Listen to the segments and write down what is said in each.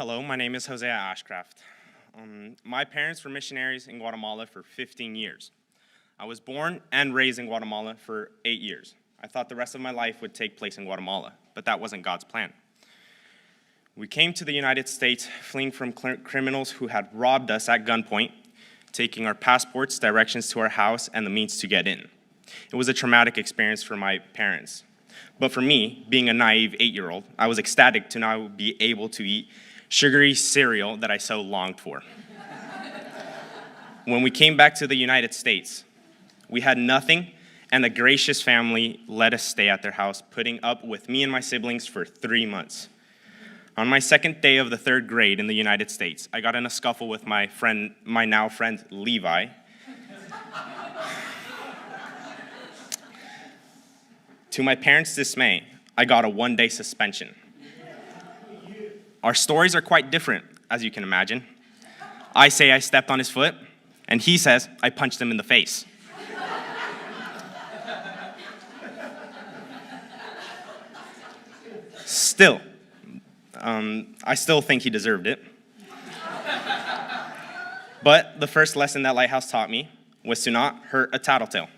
Hello, my name is Hosea Ashcraft. My parents were missionaries in Guatemala for 15 years. I was born and raised in Guatemala for 8 years. I thought the rest of my life would take place in Guatemala, but that wasn't God's plan. We came to the United States fleeing from criminals who had robbed us at gunpoint, taking our passports, directions to our house, and the means to get in. It was a traumatic experience for my parents. But for me, being a naive 8-year-old, I was ecstatic to now be able to eat sugary cereal that I so longed for. When we came back to the United States, we had nothing, and a gracious family let us stay at their house, putting up with me and my siblings for 3 months. On my second day of the 3rd grade in the United States, I got in a scuffle with my now friend Levi. To my parents' dismay, I got a 1-day suspension. Our stories are quite different, as you can imagine. I say I stepped on his foot, and he says I punched him in the face. Still, I still think he deserved it. But the first lesson that Lighthouse taught me was to not hurt a tattletale.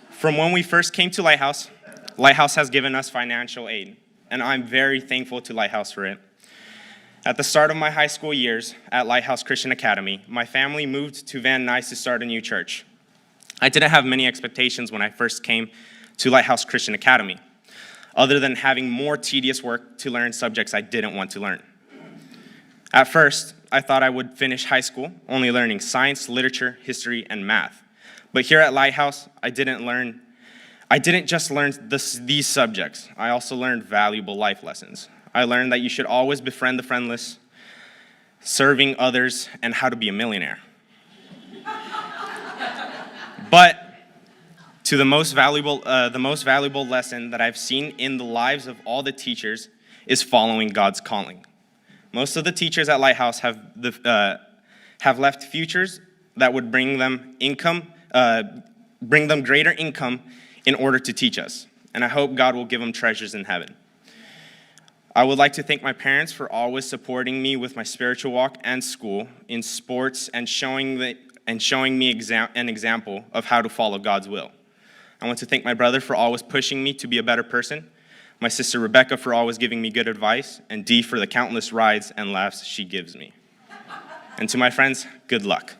From when we first came to Lighthouse, Lighthouse has given us financial aid, and I'm very thankful to Lighthouse for it. At the start of my high school years at Lighthouse Christian Academy, my family moved to Van Nuys to start a new church. I didn't have many expectations when I first came to Lighthouse Christian Academy, other than having more tedious work to learn subjects I didn't want to learn. At first, I thought I would finish high school only learning science, literature, history, and math. But here at Lighthouse, I didn't just learn these subjects. I also learned valuable life lessons. I learned that you should always befriend the friendless, serving others, and how to be a millionaire. But the most valuable lesson that I've seen in the lives of all the teachers is following God's calling. Most of the teachers at Lighthouse have left futures that would bring them greater income in order to teach us. And I hope God will give them treasures in heaven. I would like to thank my parents for always supporting me with my spiritual walk and school, in sports, and showing me an example of how to follow God's will. I want to thank my brother for always pushing me to be a better person, my sister Rebecca for always giving me good advice, and Dee for the countless rides and laughs she gives me. And to my friends, good luck.